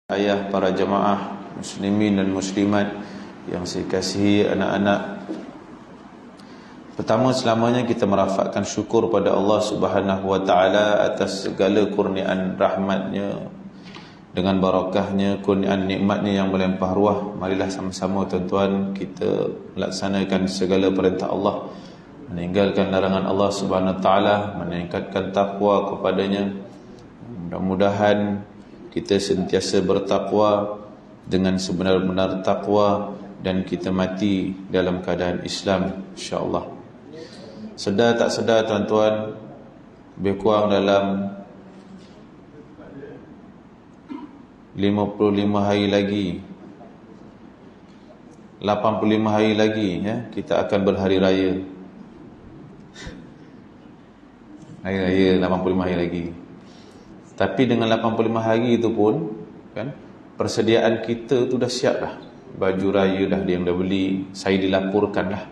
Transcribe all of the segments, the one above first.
Ayah, para jemaah muslimin dan muslimat yang saya kasihi, anak-anak. Pertama, selamanya kita merafakkan syukur pada Allah Subhanahu wa taala atas segala kurniaan rahmatnya, dengan barakahnya, kurniaan nikmatnya yang melimpah ruah. Marilah sama-sama tuan-tuan kita melaksanakan segala perintah Allah, meninggalkan larangan Allah Subhanahu wa taala, meningkatkan takwa kepadanya. Mudah-mudahan kita sentiasa bertakwa dengan sebenar-benar takwa dan kita mati dalam keadaan Islam, insya-Allah. Sedar tak sedar tuan-tuan, lebih kurang dalam 55 hari lagi, 85 hari lagi ya, kita akan berhari raya. Hari raya 85 hari lagi. Tapi dengan 85 hari itu pun kan, persediaan kita tu dah siap dah. Baju raya dah yang dah beli, saya dilaporkan dah.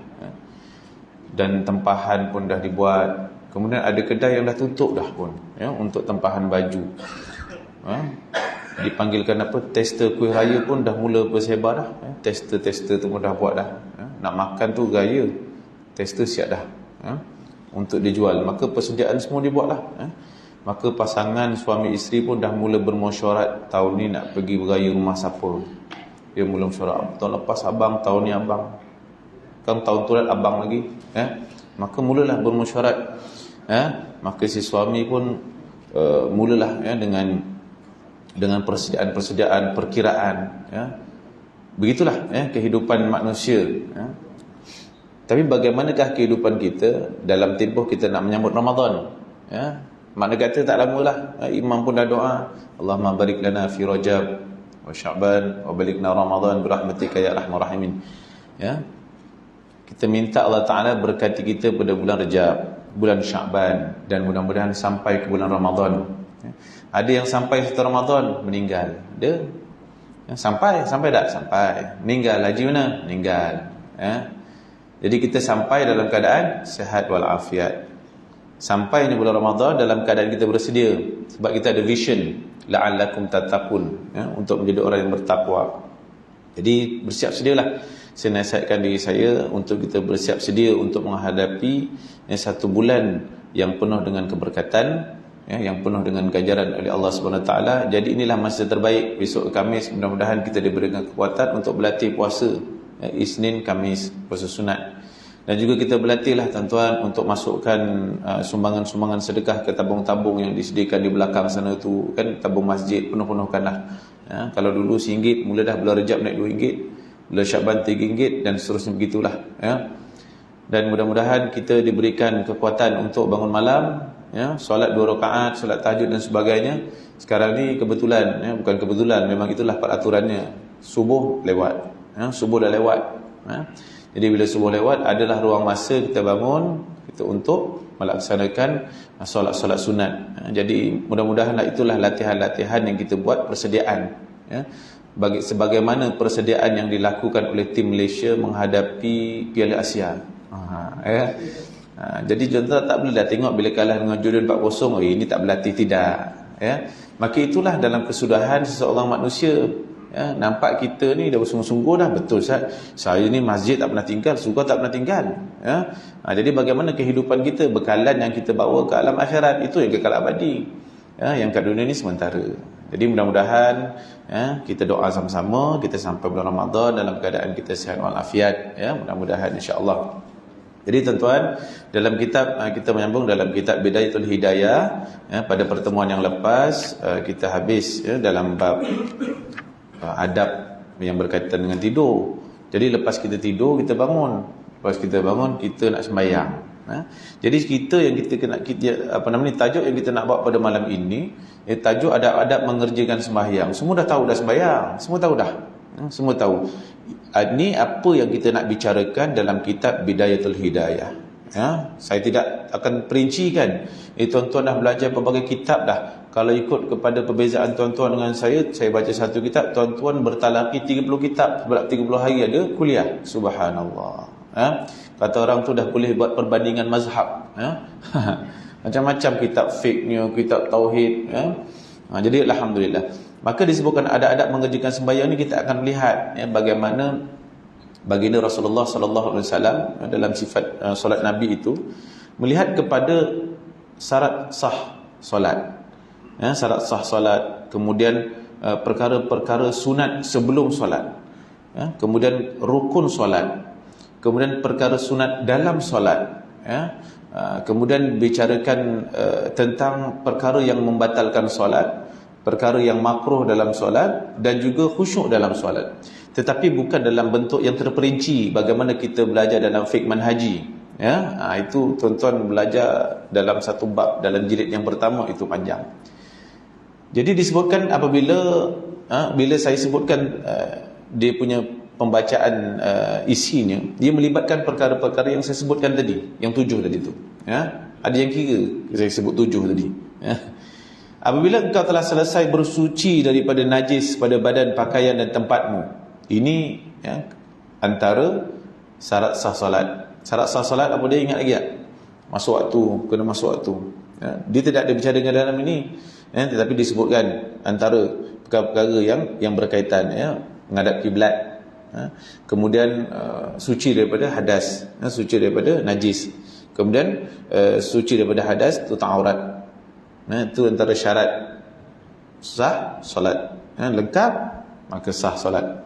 Dan tempahan pun dah dibuat. Kemudian ada kedai yang dah tutup dah pun ya, untuk tempahan baju. Dipanggilkan apa, tester kuih raya pun dah mula bersebar dah. Tester tu pun dah buat dah. Nak makan tu raya, tester siap dah untuk dijual. Maka persediaan semua dibuat dah. Maka pasangan suami isteri pun dah mula bermesyuarat, tahun ni nak pergi beraya rumah siapa. Dia mula mesyuarat, tahun lepas abang, tahun ni abang, kan tahun tu abang lagi maka mulalah bermesyuarat. Maka si suami pun mulalah dengan persediaan perkiraan begitulah kehidupan manusia. Tapi bagaimanakah kehidupan kita dalam tempoh kita nak menyambut Ramadan? Makna kata tak lamalah, imam pun dah doa, Allahumma barik lana fi Rajab wa Sya'ban wa balikna Ramadan birahmatika ya arhamar rahimin. Kita minta Allah Taala berkati kita pada bulan Rajab, bulan Sya'ban, dan mudah-mudahan sampai ke bulan Ramadan. Ada yang sampai satu Ramadan meninggal. Ada sampai tak? Sampai. Meninggal haji mana? Meninggal. Jadi kita sampai dalam keadaan sihat wal afiat. Sampai ni bulan Ramadan dalam keadaan kita bersedia, sebab kita ada vision la'allakum tattaqun, untuk menjadi orang yang bertakwa. Jadi bersiap sedialah. Saya nasihatkan diri saya untuk kita bersiap sedia untuk menghadapi satu bulan yang penuh dengan keberkatan, yang penuh dengan ganjaran oleh Allah Subhanahu Wa Taala. Jadi inilah masa terbaik. Besok Khamis mudah-mudahan kita diberikan kekuatan untuk berlatih puasa. Isnin, Khamis puasa sunat. Dan juga kita berlatihlah tuan-tuan untuk masukkan sumbangan-sumbangan sedekah ke tabung-tabung yang disediakan di belakang sana tu kan, tabung masjid, penuh-penuhkanlah. Kalau dulu RM1, mula dah bulan Rejab naik RM2, bulan Syaban RM3 dan seterusnya begitulah. Dan mudah-mudahan kita diberikan kekuatan untuk bangun malam, solat 2 rakaat, solat tahajud dan sebagainya. Sekarang ni kebetulan, bukan kebetulan, memang itulah peraturannya. Subuh lewat, subuh dah lewat. Jadi bila subuh lewat, adalah ruang masa kita bangun kita untuk melaksanakan solat-solat sunat. Jadi mudah-mudahanlah itulah latihan-latihan yang kita buat, persediaan sebagaimana persediaan yang dilakukan oleh tim Malaysia menghadapi Piala Asia. Jadi contoh tak boleh dah tengok bila kalah dengan Jordan 4-0, ini tak berlatih, tidak. Maka itulah dalam kesudahan seseorang manusia. Nampak kita ni dah bersungguh-sungguh dah, betul saya ni masjid tak pernah tinggal, surga tak pernah tinggal. Jadi bagaimana kehidupan kita, bekalan yang kita bawa ke alam akhirat, itu yang kekal abadi. Yang kat dunia ni sementara. Jadi mudah-mudahan kita doa sama-sama, kita sampai bulan Ramadan dalam keadaan kita sihat walafiat, mudah-mudahan insya-Allah. Jadi tuan-tuan, dalam kitab kita menyambung dalam kitab Bidayatul Hidayah, pada pertemuan yang lepas kita habis dalam bab adab yang berkaitan dengan tidur. Jadi lepas kita tidur, kita bangun. Lepas kita bangun, kita nak sembahyang. Jadi kita yang tajuk yang kita nak bawa pada malam ini, tajuk adab-adab mengerjakan sembahyang. Semua dah tahu dah sembahyang. Semua tahu dah. Semua tahu. Ini apa yang kita nak bicarakan dalam kitab Bidayatul Hidayah. Saya tidak akan perincikan. Tuan-tuan dah belajar pelbagai kitab dah. Kalau ikut kepada perbezaan tuan-tuan dengan saya baca satu kitab, tuan-tuan bertalaki 30 kitab. Sebab 30 hari ada kuliah. Subhanallah. Kata orang tu dah boleh buat perbandingan mazhab. Macam-macam kitab fiqhnya, kitab tauhid. Jadi alhamdulillah. Maka disebutkan adab-adab mengerjakan sembahyang ni kita akan lihat bagaimana baginda Rasulullah sallallahu alaihi wasallam dalam sifat solat Nabi itu melihat kepada syarat sah solat. Syarat sah solat, kemudian perkara-perkara sunat sebelum solat, kemudian rukun solat, kemudian perkara sunat dalam solat, kemudian bicarakan tentang perkara yang membatalkan solat, perkara yang makruh dalam solat, dan juga khusyuk dalam solat. Tetapi bukan dalam bentuk yang terperinci bagaimana kita belajar dalam fiqh manhaji. Itu tuan-tuan belajar dalam satu bab dalam jilid yang pertama, itu panjang. Jadi disebutkan apabila bila saya sebutkan dia punya pembacaan isinya, dia melibatkan perkara-perkara yang saya sebutkan tadi, yang 7 tadi tu. Ada yang kira saya sebut 7 tadi. Apabila engkau telah selesai bersuci daripada najis pada badan, pakaian dan tempatmu. Ini antara syarat sah solat. Syarat sah solat apa dia, ingat lagi tak? Masuk waktu, kena masuk waktu. Dia tidak ada bicara dengan dalam ini, tetapi disebutkan antara perkara-perkara yang berkaitan, menghadap kiblat, kemudian suci daripada hadas, suci daripada najis, kemudian suci daripada hadas, tutup aurat. Itu antara syarat sah solat. Lengkap, maka sah solat.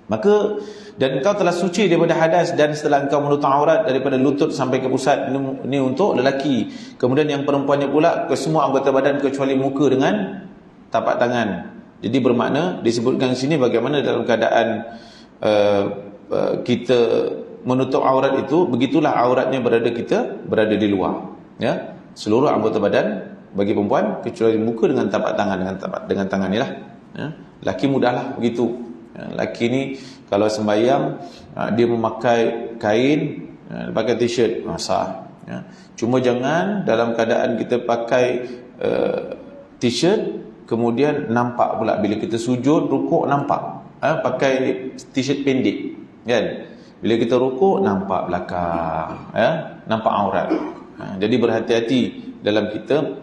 Maka, dan engkau telah suci daripada hadas, dan setelah engkau menutup aurat daripada lutut sampai ke pusat. Ini untuk lelaki. Kemudian yang perempuannya pula ke semua anggota badan kecuali muka dengan tapak tangan. Jadi bermakna disebutkan di sini bagaimana dalam keadaan kita menutup aurat itu, begitulah auratnya berada di luar. Seluruh anggota badan bagi perempuan kecuali muka dengan tapak tangan, dengan tangan ni lah. Laki mudahlah begitu. Laki ni kalau sembahyang dia memakai kain, pakai t-shirt, sah. Cuma jangan dalam keadaan kita pakai t-shirt kemudian nampak pula bila kita sujud rukuk, nampak. Pakai t-shirt pendek, kan? Bila kita rukuk nampak belakang, nampak aurat. Jadi berhati-hati dalam kita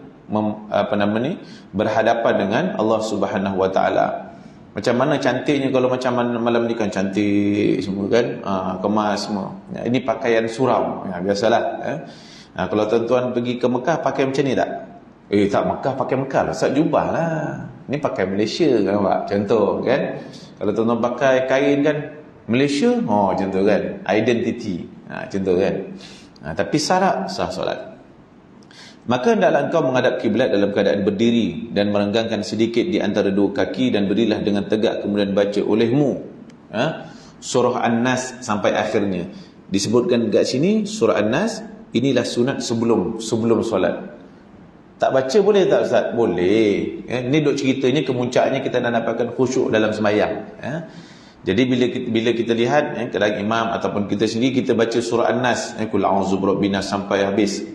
berhadapan dengan Allah Subhanahu Wa Taala. Macam mana cantiknya kalau macam malam ni kan cantik semua kan, kemas semua. Ini pakaian surau, biasalah. Kalau tuan-tuan pergi ke Mekah pakai macam ni tak? Tak, Mekah pakai Mekah lah, sak jubah lah. Ni pakai Malaysia kan, nampak? Contoh kan. Kalau tuan-tuan pakai kain kan Malaysia, contoh kan, identity, contoh kan. Tapi syarat sah solat. Maka hendaklah engkau menghadap kiblat dalam keadaan berdiri dan merenggangkan sedikit di antara dua kaki, dan berilah dengan tegak, kemudian baca olehmu surah An-Nas sampai akhirnya. Disebutkan dekat sini surah An-Nas inilah sunat sebelum solat. Tak baca boleh tak Ustaz? Boleh. Ini duk ceritanya kemuncaknya kita nak dapatkan khusyuk dalam sembahyang. Jadi bila kita lihat kadang imam ataupun kita sendiri, kita baca surah An-Nas, Qul a'udzu birabbin nas sampai habis.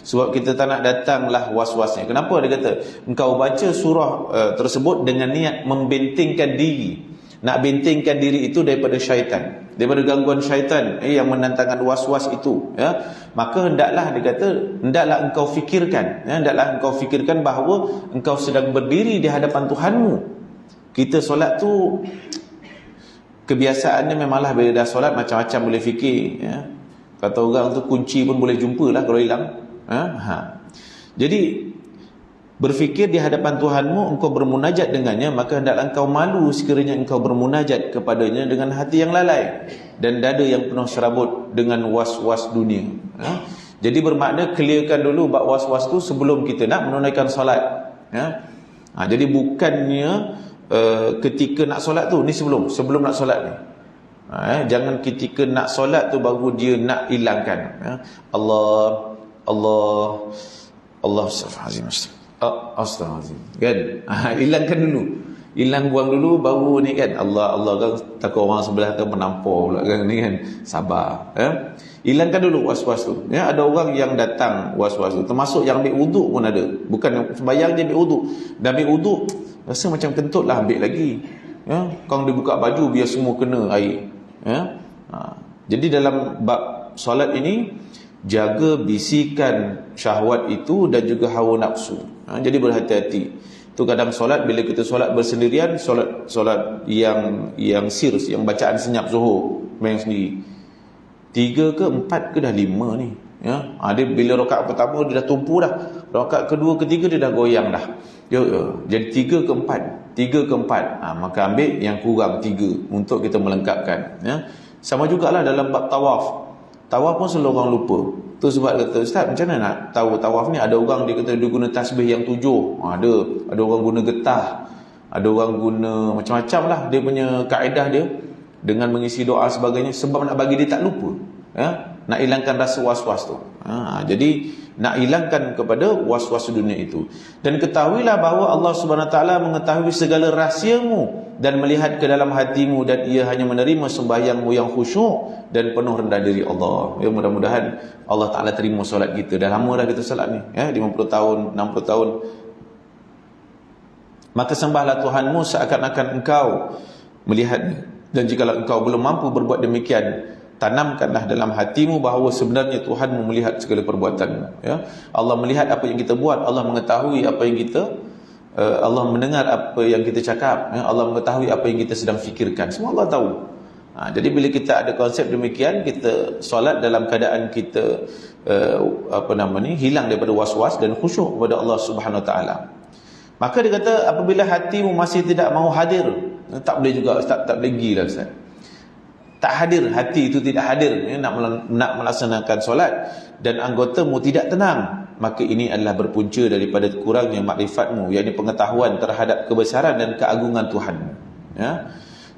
Sebab kita tak nak datanglah was-wasnya. Kenapa dia kata engkau baca surah tersebut dengan niat membentengkan diri, nak bentengkan diri itu daripada syaitan, daripada gangguan syaitan yang menantangkan was-was itu. Maka hendaklah dia kata, hendaklah engkau fikirkan bahawa engkau sedang berdiri di hadapan Tuhanmu. Kita solat tu kebiasaannya memanglah bila dah solat macam-macam boleh fikir. Kata orang tu kunci pun boleh jumpa lah kalau hilang. Jadi berfikir di hadapan Tuhanmu, engkau bermunajat dengannya, maka hendaklah engkau malu sekiranya engkau bermunajat kepadanya dengan hati yang lalai dan dada yang penuh serabut dengan was-was dunia. Jadi bermakna clearkan dulu bab was-was tu sebelum kita nak menunaikan solat. Jadi bukannya ketika nak solat tu, ni sebelum nak solat ni. Jangan ketika nak solat tu baru dia nak hilangkan. Allah Astaghfirullahalazim. Kan? Hilangkan dulu. Buang dulu baru ni kan. Allah kan, takut orang sebelah kan menampar pula kan ni kan. Sabar. Hilangkan dulu was-was tu. Ada orang yang datang was-was tu, termasuk yang ambil wuduk pun ada. Bukan sembahyang je ambil wuduk. Dah ambil wuduk rasa macam kentut lah, ambil lagi. Kau dia buka baju biar semua kena air. Jadi dalam bab solat ini, jaga bisikan syahwat itu dan juga hawa nafsu. Jadi berhati-hati. Tu kadang solat, bila kita solat bersendirian, solat yang sirs, yang bacaan senyap Zuhur main sendiri, 3 ke 4 ke dah 5 ni, ya. Dia bila rakaat pertama dia dah tumpu dah, rakaat kedua ketiga dia dah goyang dah, jadi 3 ke 4, maka ambil yang kurang 3 untuk kita melengkapkan, ya. Sama jugalah dalam bab tawaf pun selalu orang lupa. Tu sebab kata, Ustaz, macam mana nak tahu tawaf ni? Ada orang dia kata dia guna tasbih yang 7, ada orang guna getah, ada orang guna macam-macam lah dia punya kaedah dia dengan mengisi doa sebagainya, sebab nak bagi dia tak lupa, ya? Nak hilangkan rasa was-was tu. Jadi nak hilangkan kepada was-was dunia itu. Dan ketahuilah bahawa Allah Subhanahu Wa Taala mengetahui segala rahsiamu dan melihat ke dalam hatimu, dan ia hanya menerima sembahyangmu yang khusyuk dan penuh rendah diri Allah. Ya, mudah-mudahan Allah Taala terima solat kita. Dah lama dah kita solat ni, ya, 50 tahun, 60 tahun. Maka sembahlah Tuhanmu seakan-akan engkau melihatnya, dan jikalau engkau belum mampu berbuat demikian, tanamkanlah dalam hatimu bahawa sebenarnya Tuhanmu melihat segala perbuatanmu, ya. Allah melihat apa yang kita buat, Allah mengetahui apa yang kita Allah mendengar apa yang kita cakap, ya. Allah mengetahui apa yang kita sedang fikirkan, semua Allah tahu. Jadi bila kita ada konsep demikian, kita solat dalam keadaan kita hilang daripada was-was dan khusyuk kepada Allah Subhanahu Wa Taala. Maka dia kata, apabila hatimu masih tidak mahu hadir, tak boleh juga Ustaz, tak boleh gila Ustaz, tak hadir, hati itu tidak hadir, ya, nak melaksanakan solat, dan anggotamu tidak tenang, maka ini adalah berpunca daripada kurangnya makrifatmu, yakni pengetahuan terhadap kebesaran dan keagungan Tuhanmu, ya.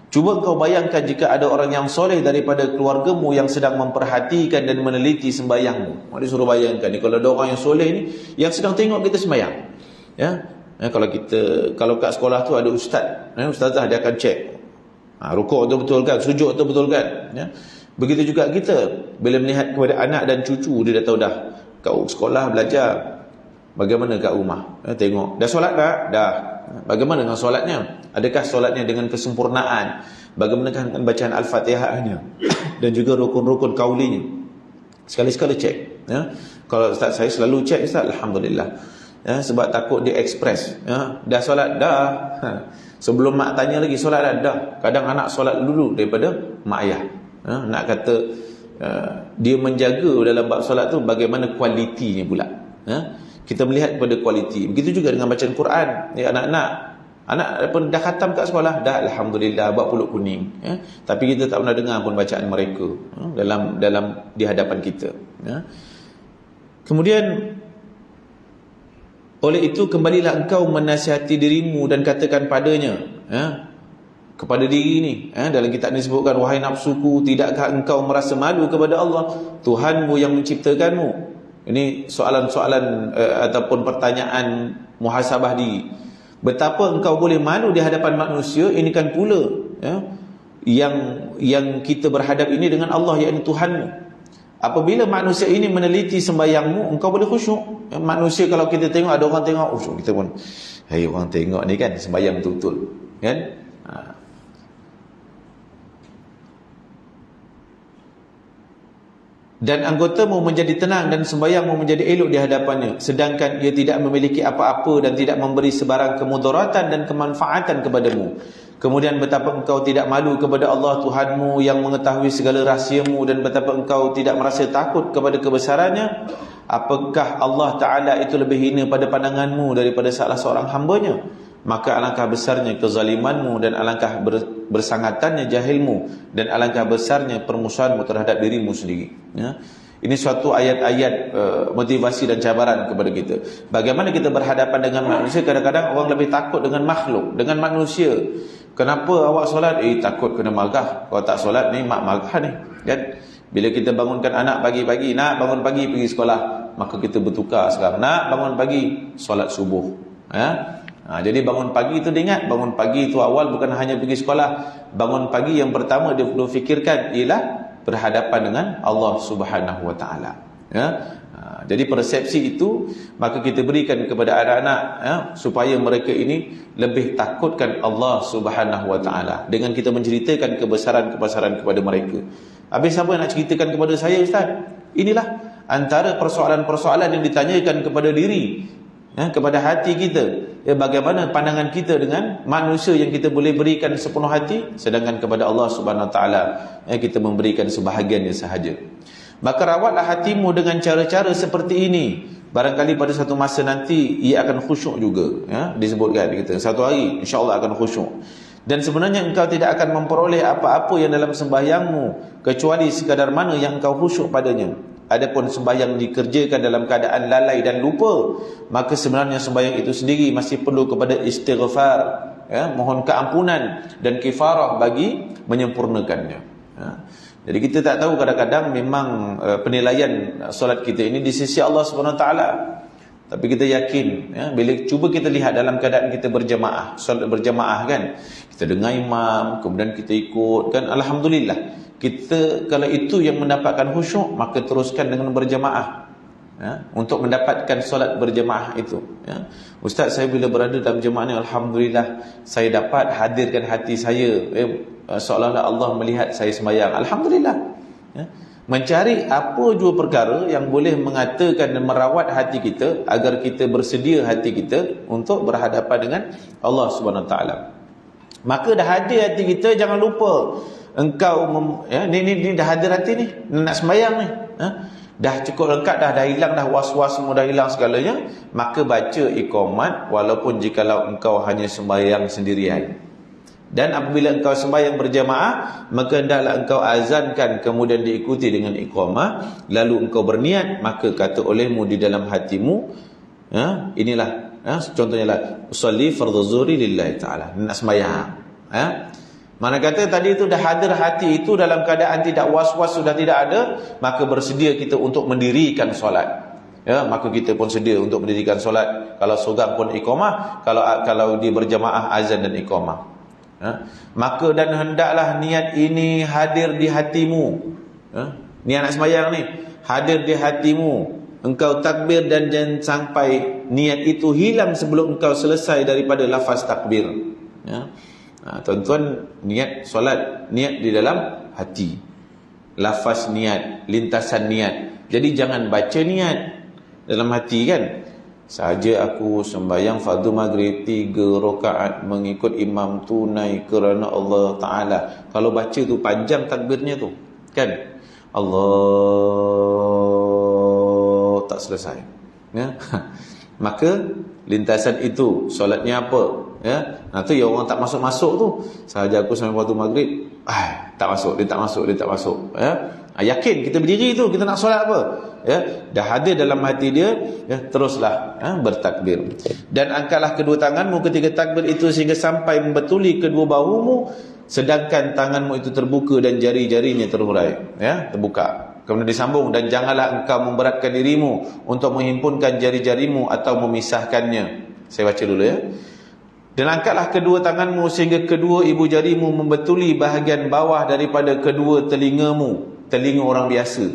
Cuba kau bayangkan jika ada orang yang soleh daripada keluargamu yang sedang memperhatikan dan meneliti sembahyangmu. Dia suruh bayangkan ni, kalau ada orang yang soleh ni yang sedang tengok kita sembahyang, ya. Kalau kat sekolah tu ada ustaz, ustazah, dia akan cek rukuk tu betul kan, sujud tu betul kan, ya. Begitu juga kita bila melihat kepada anak dan cucu, dia dah tahu dah, kat sekolah belajar, bagaimana kat rumah, tengok dah solat tak? Dah. Bagaimana dengan solatnya? Adakah solatnya dengan kesempurnaan? Bagaimana dengan bacaan Al-Fatihahnya dan juga rukun-rukun kaulinya? Sekali-sekala cek, ya. Kalau ustaz saya selalu cek, ustaz, alhamdulillah, ya, sebab takut dia ekspres, ya. Dah solat dah, sebelum mak tanya lagi solat dah. Kadang anak solat dulu daripada mak ayah, ya. Nak kata dia menjaga dalam bab solat tu bagaimana kualitinya pula, ya. Kita melihat pada kualiti. Begitu juga dengan bacaan Quran, ya. Anak pun dah khatam kat sekolah dah, alhamdulillah, buat pulut kuning, ya. Tapi kita tak pernah dengar pun bacaan mereka, ya, dalam di hadapan kita, ya. Kemudian oleh itu, kembalilah engkau menasihati dirimu dan katakan padanya, ya, kepada diri ni, ya. Dalam kitab ni disebutkan, wahai nafsuku, tidakkah engkau merasa malu kepada Allah Tuhanmu yang menciptakanmu? Ini soalan-soalan ataupun pertanyaan muhasabah diri. Betapa engkau boleh malu di hadapan manusia? Ini kan pula, ya, yang kita berhadap ini dengan Allah, yakni Tuhanmu. Apabila manusia ini meneliti sembahyangmu, engkau boleh khusyuk, ya. Manusia kalau kita tengok, ada orang tengok, kita pun, hai, orang tengok ni kan sembahyang betul-betul, kan. Dan anggotamu menjadi tenang dan sembahyangmu menjadi elok di hadapannya, sedangkan ia tidak memiliki apa-apa dan tidak memberi sebarang kemudaratan dan kemanfaatan kepadamu. Kemudian betapa engkau tidak malu kepada Allah Tuhanmu yang mengetahui segala rahsiamu, dan betapa engkau tidak merasa takut kepada kebesarannya. Apakah Allah Ta'ala itu lebih hina pada pandanganmu daripada salah seorang hambanya? Maka alangkah besarnya kezalimanmu, dan alangkah bersangatannya jahilmu, dan alangkah besarnya permusuhanmu terhadap dirimu sendiri, ya. Ini suatu ayat-ayat motivasi dan cabaran kepada kita. Bagaimana kita berhadapan dengan manusia. Kadang-kadang orang lebih takut dengan makhluk, dengan manusia. Kenapa awak solat? Takut kena marah. Kalau tak solat ni mak marah ni, kan. Bila kita bangunkan anak pagi-pagi, nak bangun pagi pergi sekolah, maka kita bertukar sekarang, nak bangun pagi solat subuh, ya. Jadi bangun pagi itu, dia ingat bangun pagi itu awal bukan hanya pergi sekolah. Bangun pagi yang pertama dia perlu fikirkan ialah berhadapan dengan Allah Subhanahu Wa Taala, ya. Jadi persepsi itu maka kita berikan kepada anak-anak, ya, supaya mereka ini lebih takutkan Allah Subhanahu Wa Taala dengan kita menceritakan kebesaran kepada mereka. Habis siapa yang nak ceritakan kepada saya, Ustaz? Inilah antara persoalan-persoalan yang ditanyakan kepada diri, kepada hati kita. Bagaimana pandangan kita dengan manusia yang kita boleh berikan sepenuh hati, sedangkan kepada Allah Subhanahu Wa Taala kita memberikan sebahagiannya sahaja. Maka rawatlah hatimu dengan cara-cara seperti ini. Barangkali pada satu masa nanti ia akan khusyuk juga, disebutkan kita satu hari insya-Allah akan khusyuk. Dan sebenarnya engkau tidak akan memperoleh apa-apa yang dalam sembahyangmu kecuali sekadar mana yang engkau khusyuk padanya. Adapun sembahyang dikerjakan dalam keadaan lalai dan lupa, maka sebenarnya sembahyang itu sendiri masih perlu kepada istighfar, mohon keampunan dan kifarah bagi menyempurnakannya. Jadi kita tak tahu, kadang-kadang memang penilaian solat kita ini di sisi Allah Subhanahu Wa Taala. Tapi kita yakin, bila cuba kita lihat dalam keadaan kita berjamaah, solat berjamaah kan, kita dengar imam, kemudian kita ikut kan, alhamdulillah. Kita kalau itu yang mendapatkan khusyuk, maka teruskan dengan berjamaah, untuk mendapatkan solat berjamaah itu. Ustaz, saya bila berada dalam jemaah ni, alhamdulillah saya dapat hadirkan hati saya, seolah-olah Allah melihat saya sembahyang. Alhamdulillah. Mencari apa jua perkara yang boleh mengatakan dan merawat hati kita agar kita bersedia hati kita untuk berhadapan dengan Allah Subhanahu Wa Taala. Maka dah hadir hati kita, jangan lupa engkau ni dah hadir hati ni, nak sembahyang ni, dah cukup lengkap dah hilang dah was-was semua, dah hilang segalanya, maka baca iqamat walaupun jikalau engkau hanya sembahyang sendirian. Dan apabila engkau sembahyang berjamaah, maka hendaklah engkau azankan kemudian diikuti dengan iqamah, lalu engkau berniat, maka kata olehmu di dalam hatimu, inilah contohnya lah, usolli fardhu zuhri lillahi ta'ala, nak sembahyang. Mana kata tadi itu dah hadir hati itu dalam keadaan tidak was-was, sudah tidak ada, maka bersedia kita untuk mendirikan solat. Maka kita pun sedia untuk mendirikan solat. Kalau seorang pun iqamah, kalau dia berjamaah azan dan iqamah. Maka dan hendaklah niat ini hadir di hatimu. Niat nak sembahyang ni hadir di hatimu. Engkau takbir dan jangan sampai niat itu hilang sebelum engkau selesai daripada lafaz takbir. Tuan-tuan, niat solat, niat di dalam hati, lafaz niat, lintasan niat. Jadi jangan baca niat dalam hati kan, saja aku sembahyang fardu maghrib 3 rakaat mengikut imam tunai kerana Allah Ta'ala. Kalau baca tu panjang takbirnya tu kan, Allah tak selesai, maka lintasan itu solatnya apa? Nanti ya orang tak masuk-masuk tu, sahaja aku sampai waktu maghrib, tak masuk, dia tak masuk. Yakin kita berdiri tu, kita nak solat apa? Dah hadir dalam hati dia, teruslah bertakbir. Dan angkatlah kedua tanganmu ketika takbir itu sehingga sampai membetuli kedua bahumu, sedangkan tanganmu itu terbuka dan jari-jarinya terhurai, terbuka. Kemudian disambung, dan janganlah engkau memberatkan dirimu untuk menghimpunkan jari-jarimu atau memisahkannya. Saya baca dulu ya. Dan angkatlah kedua tanganmu sehingga kedua ibu jarimu membetuli bahagian bawah daripada kedua telingamu. Telinga orang biasa.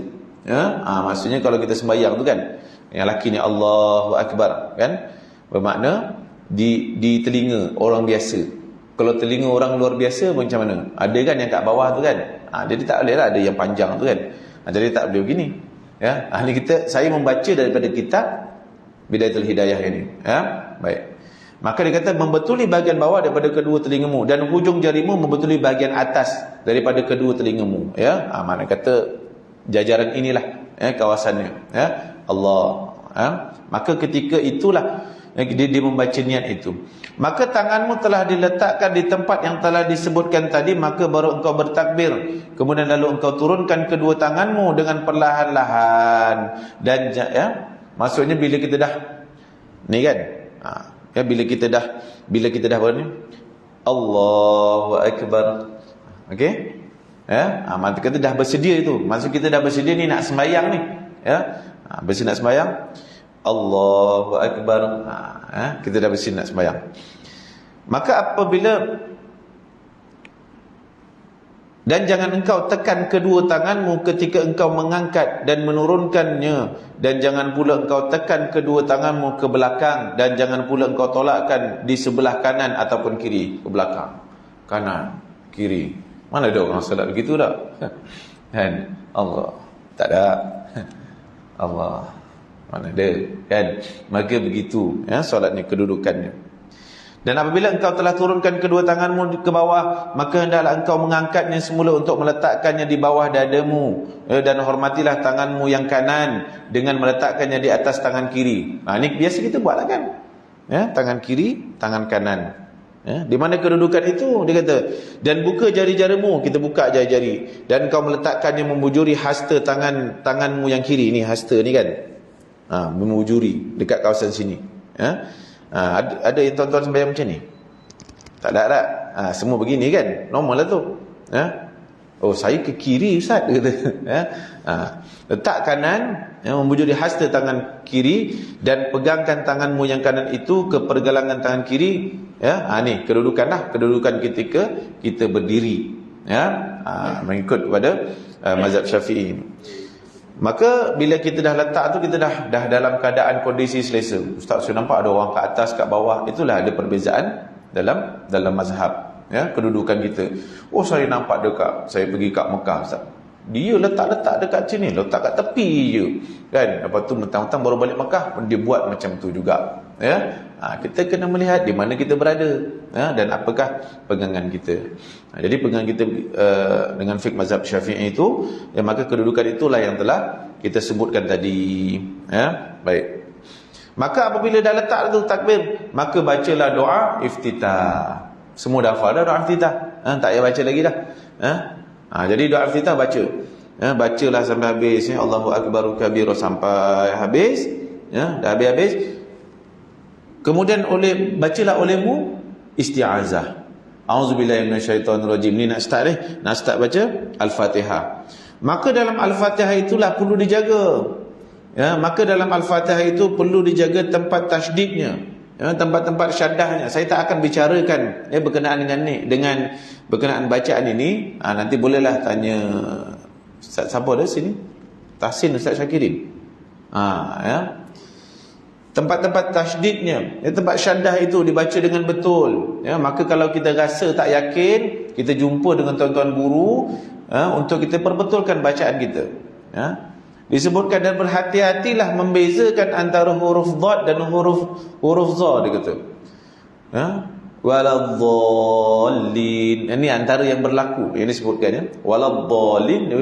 Maksudnya kalau kita sembahyang tu kan, yang laki ni Allahu Akbar kan, bermakna di telinga orang biasa. Kalau telinga orang luar biasa macam mana? Ada kan yang kat bawah tu kan. Jadi tak boleh lah ada yang panjang tu kan. Jadi tak boleh begini. Ahli kita, saya membaca daripada kitab Bidayatul Hidayah ini. Baik. Maka dia kata membetuli bahagian bawah daripada kedua telingamu, dan hujung jarimu membetuli bahagian atas daripada kedua telingamu. Mana kata jajaran inilah kawasannya. Allah. Maka ketika itulah dia membaca niat itu. Maka tanganmu telah diletakkan di tempat yang telah disebutkan tadi, maka baru engkau bertakbir. Kemudian lalu engkau turunkan kedua tanganmu dengan perlahan-lahan. Dan maksudnya bila kita dah ni kan, bila kita dah berani Allahu Akbar, okey, maksud kita dah bersedia itu, maksud kita dah bersedia ni nak sembahyang ni, bersedia nak sembahyang, Allahu Akbar, kita dah bersedia nak sembahyang. Maka apabila, dan jangan engkau tekan kedua tanganmu ketika engkau mengangkat dan menurunkannya, dan jangan pula engkau tekan kedua tanganmu ke belakang, dan jangan pula engkau tolakkan di sebelah kanan ataupun kiri. Ke belakang, kanan, kiri. Mana ada orang salat begitu tak? Kan? Allah. Tak ada. Allah. Mana ada kan? Maka begitu ya solatnya, kedudukannya. Dan apabila engkau telah turunkan kedua tanganmu ke bawah, maka hendaklah engkau mengangkatnya semula untuk meletakkannya di bawah dadamu, dan hormatilah tanganmu yang kanan dengan meletakkannya di atas tangan kiri. Ini biasa kita buatlah kan, ya, tangan kiri, tangan kanan, ya. Di mana kedudukan itu? Dia kata, dan buka jari-jarimu, kita buka jari-jari, dan kau meletakkannya membujuri hasta tanganmu yang kiri. Ini hasta ni kan, membujuri dekat kawasan sini, ya. Ada yang tuan-tuan sembahyang macam ni? Tak ada tak? Semua begini kan? Normal lah tu, ya? Oh, saya ke kiri Ustaz, dia kata, ya? Letak kanan, ya, membujuri hasta tangan kiri, dan pegangkan tanganmu yang kanan itu ke pergelangan tangan kiri, ya. Ni kedudukan ketika kita berdiri, ya, mengikut kepada mazhab Syafi'i. Maka bila kita dah letak tu, kita dah dalam keadaan kondisi selesa. Ustaz, saya nampak ada orang kat atas, kat bawah. Itulah ada perbezaan dalam mazhab, ya, kedudukan kita. Oh, saya nampak dekat, saya pergi kat Mekah Ustaz, dia letak dekat sini, letak kat tepi je kan. Lepas tu mentang-mentang baru balik Mekah, dia buat macam tu juga, ya. Kita kena melihat di mana kita berada, ya, dan apakah pegangan kita. Jadi pegangan kita dengan fiqh mazhab Syafi'i itu, ya, maka kedudukan itulah yang telah kita sebutkan tadi, ya. Baik. Maka apabila dah letak tu takbir, maka bacalah doa iftitah. Semua dah hafal dah doa iftitah, tak payah baca lagi dah, ya. Jadi doa iftitah baca, ya, bacalah sampai habis, ya. Allahu akbar kabira sampai habis, ya, dah habis. Kemudian bacalah olehmu isti'azah. A'udzubillahi minasyaitonirrajim. Ni nak start baca Al-Fatihah. Maka dalam Al-Fatihah itulah perlu dijaga, ya. Maka dalam Al-Fatihah itu perlu dijaga tempat tasydidnya, ya, tempat-tempat syaddahnya. Saya tak akan bicarakan, ya, berkenaan dengan berkenaan bacaan ini. Nanti bolehlah tanya Ustaz siapa ada sini? Tahsin Ustaz Syakirin. Ya. Tempat-tempat tasydidnya, ya, tempat syaddah itu dibaca dengan betul, ya. Maka kalau kita rasa tak yakin, kita jumpa dengan tuan-tuan guru, ya, untuk kita perbetulkan bacaan kita, ya. Disebutkan, dan berhati-hatilah membezakan antara huruf dhad dan huruf za, dia kata, ya. Waladhdallin, ini antara yang berlaku yang disebutkan, ya. Waladhdallin,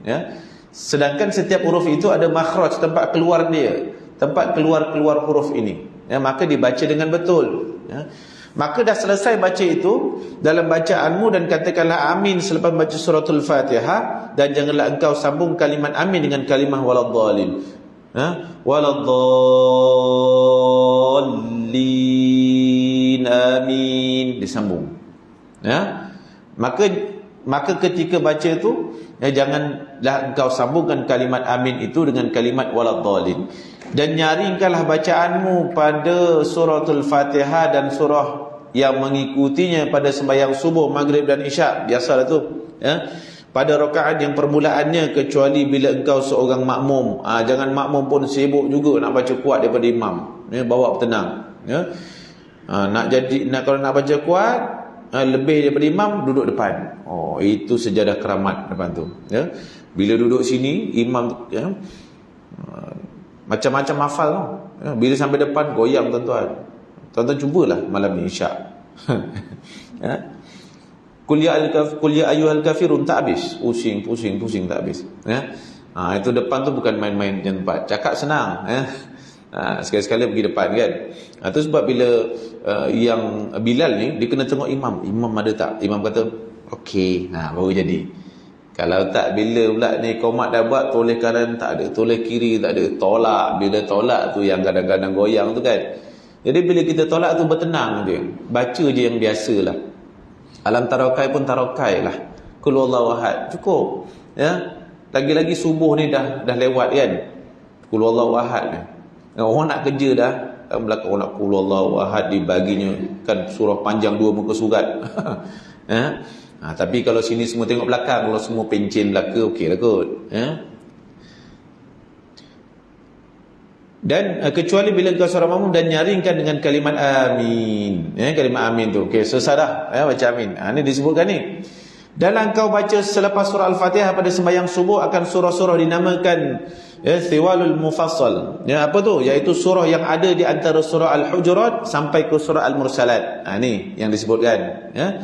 ya. Sedangkan setiap huruf itu ada makhraj, tempat keluar dia, tempat keluar huruf ini, ya. Maka dibaca dengan betul, ya. Maka dah selesai baca itu dalam bacaanmu, dan katakanlah amin selepas baca suratul Fatihah, dan janganlah engkau sambung kalimat amin dengan kalimah waladhdallin, ya. Waladhdallin amin disambung, ya. Maka ketika baca itu, ya, janganlah engkau sambungkan kalimat amin itu dengan kalimat waladhdallin. Dan nyaringkanlah bacaanmu pada suratul Fatihah dan surah yang mengikutinya pada sembahyang subuh, maghrib dan isyak. Biasalah tu, ya. Pada rakaat yang permulaannya, kecuali bila engkau seorang makmum. Jangan makmum pun sibuk juga nak baca kuat daripada imam, ya, bawa tenang, ya. Kalau nak baca kuat lebih daripada imam, duduk depan. Itu sejadah keramat depan tu, ya. Bila duduk sini, imam, ya, macam-macam hafal tu, ya. Bila sampai depan, goyang tuan-tuan. Tuan-tuan cubalah malam ni isyak. Ya. Qul ya ayyuhal kafirun tak habis, pusing tak habis, ya. Itu depan tu bukan main-main tempat. Cakap senang, ya. Sekali-sekala pergi depan kan. Itu sebab bila yang Bilal ni, dia kena tengok imam ada tak. Imam kata okey, baru jadi. Kalau tak, bila pula ni qomat dah buat, toleh kanan tak ada, toleh kiri tak ada, tolak. Bila tolak tu yang kadang-kadang goyang tu kan. Jadi bila kita tolak tu bertenang je, baca je yang biasalah. Alam tarokai pun tarokai lah, Qul huwallahu ahad, cukup, ya. Lagi-lagi subuh ni dah lewat kan, Qul huwallahu ahad ni. Orang nak kerja dah, belakang orang nak Qul huwallahu ahad, dibaginya kan surah panjang 2 muka surat. Ya. Tapi kalau sini semua tengok belakang, kalau semua pencen belaka, okey lah kot, ya. Dan kecuali bila engkau seorang makmum, dan nyaringkan dengan kalimat amin, ya, kalimat amin tu. Okey, selesai dah, ya, baca amin. Ini disebutkan ni. Dan engkau baca selepas surah Al-Fatihah pada sembahyang subuh akan surah-surah dinamakan ya, Thiwalul Mufassal. Ya, apa tu? Iaitu surah yang ada di antara surah Al-Hujurat sampai ke surah Al-Mursalat. Ni yang disebutkan, ya.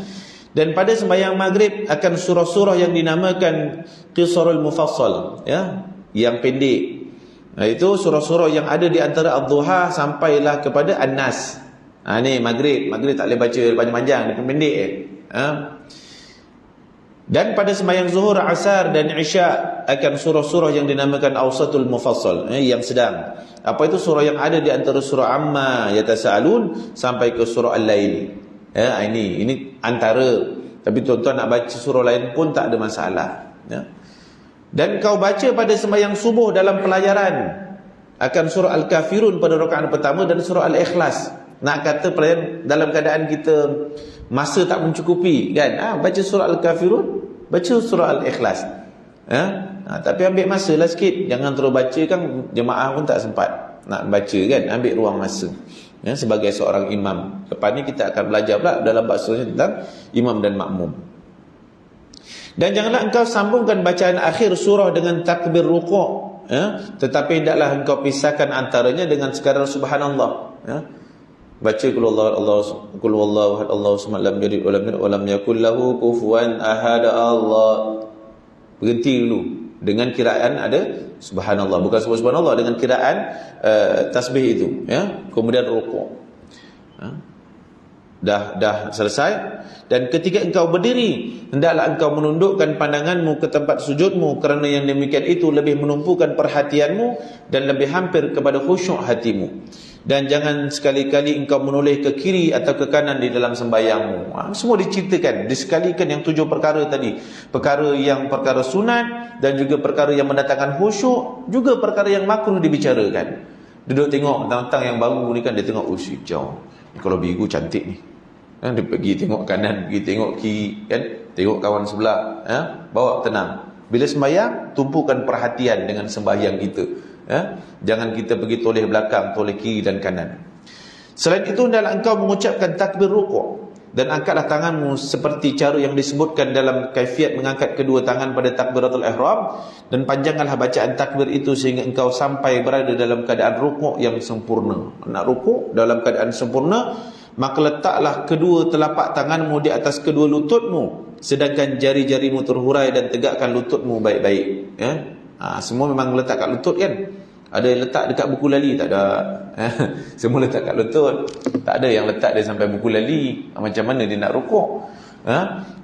Dan pada sembahyang maghrib akan surah-surah yang dinamakan Qisarul Mufassal, ya, yang pendek. Itu surah-surah yang ada di antara Ad-Duha sampailah kepada An-Nas. Ni maghrib tak boleh baca panjang-panjang, dia pendek Dan pada sembahyang zuhur, asar dan isya akan surah-surah yang dinamakan Awsatul Mufassal, yang sedang. Apa itu? Surah yang ada di antara surah Amma Yatasaalun sampai ke surah Al-Lail. Ini antara. Tapi tuan-tuan nak baca surah lain pun tak ada masalah, ya. Dan kau baca pada sembahyang subuh dalam pelayaran akan surah Al-Kafirun pada rakaat pertama dan surah Al-Ikhlas. Nak kata pelayaran dalam keadaan kita masa tak mencukupi, kan? Baca surah Al-Kafirun, baca surah Al-Ikhlas. Tapi ambil masa lah sikit. Jangan terus baca, kan jemaah pun tak sempat nak baca, kan? Ambil ruang masa, ya, sebagai seorang imam. Lepas ni kita akan belajar pula dalam bab seterusnya tentang imam dan makmum. Dan janganlah engkau sambungkan bacaan akhir surah dengan takbir rukuk, ya? Tetapi hendaklah engkau pisahkan antaranya dengan sekadar subhanallah, ya? Baca qul huwallahu ahad Allahu samad lam yalid wa lam yulad wa lam yakul lahu kufuwan ahad. Allah berhenti dulu dengan kiraan ada subhanallah, bukan sebut subhanallah, dengan kiraan tasbih itu, ya. Kemudian rukuk, dah selesai. Dan ketika engkau berdiri, hendaklah engkau menundukkan pandanganmu ke tempat sujudmu, kerana yang demikian itu lebih menumpukan perhatianmu dan lebih hampir kepada khusyuk hatimu. Dan jangan sekali-kali engkau menoleh ke kiri atau ke kanan di dalam sembahyangmu. Semua diceritakan, disekalikan yang 7 perkara tadi. Perkara sunat dan juga perkara yang mendatangkan khusyuk, juga perkara yang makruh dibicarakan. Duduk tengok tentang yang baru ni, kan, dia tengok hijau. Kalau biru cantik ni. Dia pergi tengok kanan, pergi tengok kiri, kan, tengok kawan sebelah, bawa tenang. Bila sembahyang, tumpukan perhatian dengan sembahyang kita, ya. Jangan kita pergi toleh belakang, toleh kiri dan kanan. Selain itu, hendaklah engkau mengucapkan takbir rukuk dan angkatlah tanganmu seperti cara yang disebutkan dalam kaifiat mengangkat kedua tangan pada takbiratul ihram, dan panjangkanlah bacaan takbir itu sehingga engkau sampai berada dalam keadaan rukuk yang sempurna. Nak rukuk dalam keadaan sempurna, maka letaklah kedua telapak tanganmu di atas kedua lututmu, sedangkan jari-jarimu terhurai, dan tegakkan lututmu baik-baik, ya. Semua memang letak kat lutut, kan? Ada yang letak dekat buku lali? Tak ada. Semua letak kat lutut. Tak ada yang letak dia sampai buku lali. Macam mana dia nak rukuk?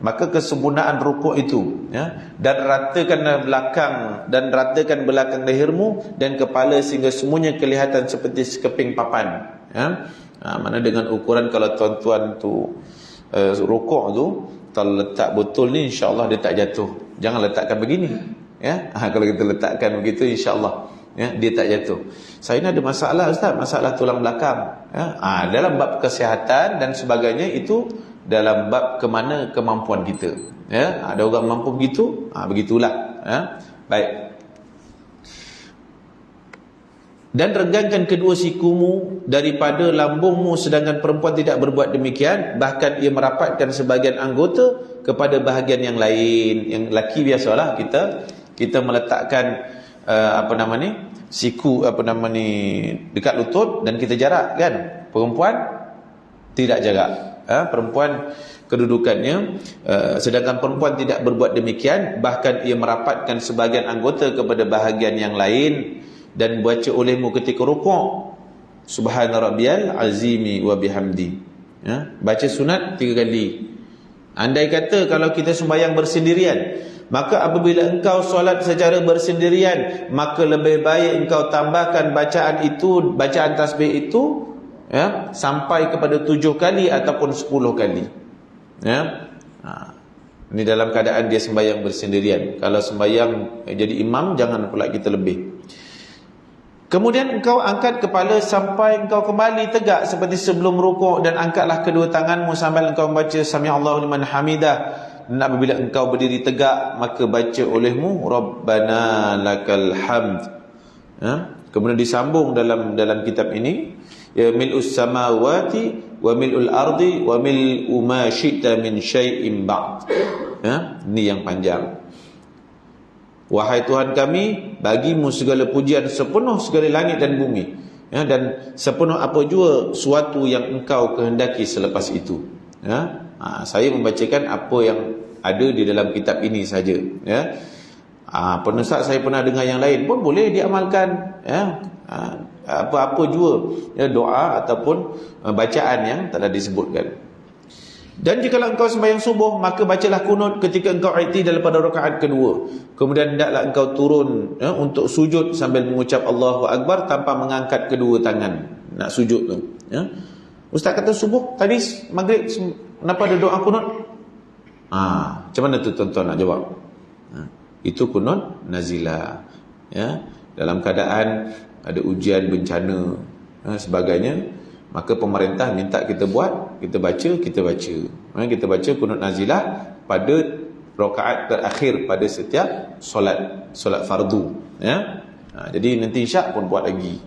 Maka kesempurnaan rukuk itu, ya, dan ratakan belakang lehermu dan kepala sehingga semuanya kelihatan seperti sekeping papan, ya. Mana dengan ukuran, kalau tuan-tuan tu rukuk tu, kalau letak betul ni, insya-Allah dia tak jatuh. Jangan letakkan begini, ya. Kalau kita letakkan begitu, insya-Allah, ya, dia tak jatuh. Saya ni ada masalah, Ustaz, masalah tulang belakang, ya. Dalam bab kesihatan dan sebagainya, itu dalam bab kemana kemampuan kita, ya. Ada orang mampu begitu, begitulah, ya. Baik. Dan regangkan kedua sikumu daripada lambungmu, sedangkan perempuan tidak berbuat demikian. Bahkan ia merapatkan sebahagian anggota kepada bahagian yang lain. Yang lelaki biasalah kita meletakkan siku dekat lutut dan kita jarak, kan. Perempuan tidak jarak, perempuan kedudukannya, sedangkan perempuan tidak berbuat demikian. Bahkan ia merapatkan sebahagian anggota kepada bahagian yang lain. Dan baca olehmu ketika rukuk, subhana rabbiyal azimi wa bihamdi, ya. Baca sunat 3 kali. Andai kata kalau kita sembahyang bersendirian, maka apabila engkau solat secara bersendirian, maka lebih baik engkau tambahkan bacaan tasbih itu, ya, sampai kepada 7 kali ataupun 10 kali, ya. Ini dalam keadaan dia sembahyang bersendirian. Kalau sembahyang jadi imam, jangan pula kita lebih. Kemudian engkau angkat kepala sampai engkau kembali tegak seperti sebelum rukuk, dan angkatlah kedua tanganmu sambil engkau membaca sami'allahu liman hamidah. Dan apabila engkau berdiri tegak, maka baca olehmu rabbana lakal hamd, ya. Kemudian disambung dalam kitab ini, ya, mil'us samawati wa mil'ul ardi wa mil'u ma syi'ta min syai'in ba'd, ya. Ini yang panjang. Wahai Tuhan kami, bagimu segala pujian sepenuh segala langit dan bumi, ya, dan sepenuh apa jua suatu yang engkau kehendaki selepas itu. Ya. Saya membacakan apa yang ada di dalam kitab ini saja. Ya. Penusuk saya pernah dengar yang lain pun boleh diamalkan. Ya. Apa-apa jua, ya, doa ataupun bacaan yang telah disebutkan. Dan jika engkau sembahyang subuh, maka bacalah kunut ketika engkau i'tidal pada rakaat kedua. Kemudian hendaklah engkau turun, ya, untuk sujud sambil mengucap Allahu Akbar tanpa mengangkat kedua tangan nak sujud tu. Ya. Ustaz kata subuh, tadi maghrib kenapa ada doa kunut? Macam mana tu tuan-tuan nak jawab? Itu kunut nazilah. Ya. Dalam keadaan ada ujian, bencana, sebagainya, maka pemerintah minta kita buat, kita baca. Kita baca kunut nazilah pada rakaat terakhir pada setiap solat fardu. Ya. Jadi nanti isyak pun buat lagi,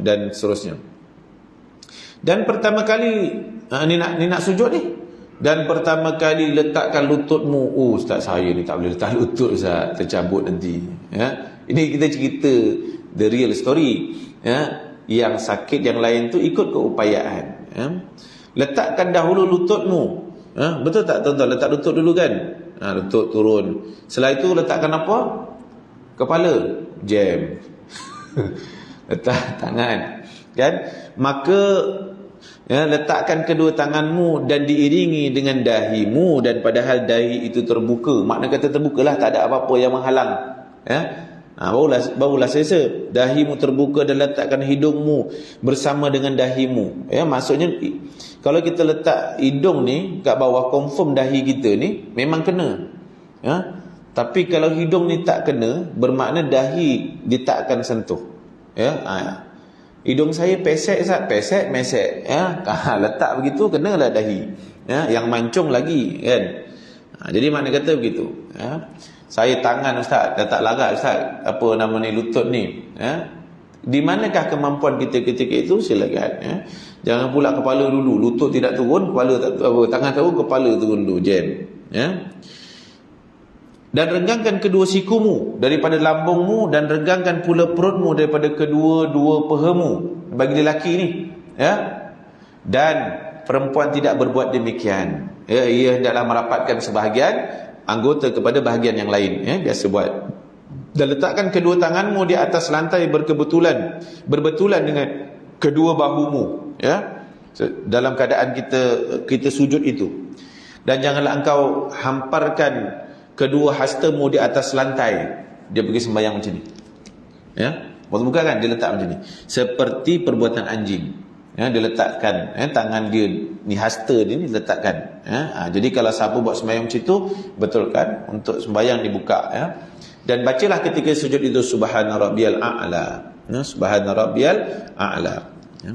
dan seterusnya. Dan pertama kali ni nak sujud ni, dan pertama kali letakkan lututmu. Ustaz, saya ni tak boleh letak lutut, Ustaz, tercabut nanti. Ya. Ini kita cerita the real story. Ya. Yang sakit yang lain tu ikut keupayaan. Ya. Letakkan dahulu lututmu. Betul tak tuan-tuan? Letak lutut dulu kan? Lutut turun. Setelah itu letakkan apa? Kepala. Jam. Letak tangan. Kan? Maka, ya, letakkan kedua tanganmu dan diiringi dengan dahimu, dan padahal dahi itu terbuka. Makna kata terbukalah, tak ada apa-apa yang menghalang. Ya. Barulah selesa. Dahimu terbuka dan letakkan hidungmu bersama dengan dahimu. Ya, maksudnya kalau kita letak hidung ni kat bawah, confirm dahi kita ni memang kena. Ya. Tapi kalau hidung ni tak kena, bermakna dahi dia tak akan sentuh. Ya. Hidung saya pesek, Ustaz, pesek mesek. Ya. Letak begitu kenalah dahi. Ya, yang mancung lagi kan. Jadi makna kata begitu. Ya. Saya tangan, Ustaz, dah tak larat, Ustaz, apa nama ni, lutut ni. Ya. Di manakah kemampuan kita ketika itu? Silakan. Ya. Jangan pula kepala dulu, lutut tidak turun, kepala tak turun, tangan turun, kepala turun dulu, jam. Ya. Dan renggangkan kedua sikumu daripada lambungmu, dan renggangkan pula perutmu daripada kedua-dua pehamu. Bagi lelaki ni, ya. Dan perempuan tidak berbuat demikian. Ya, ia hendaklah merapatkan sebahagian anggota kepada bahagian yang lain, ya, biasa buat. Dan letakkan kedua tanganmu di atas lantai berbetulan dengan kedua bahumu, ya, dalam keadaan kita sujud itu. Dan janganlah engkau hamparkan kedua hastamu di atas lantai. Dia pergi sembahyang macam ni, ya, waktu buka kan dia letak macam ni, seperti perbuatan anjing. Ya, dia letakkan, ya, tangan dia ni, hasta dia ni letakkan. Ya. Jadi kalau siapa buat sembahyang macam itu, betulkan untuk sembahyang dibuka. Ya. Dan bacalah ketika sujud itu Subhana Rabbiyal A'la. Ya, Subhana Rabbiyal A'la. Ya.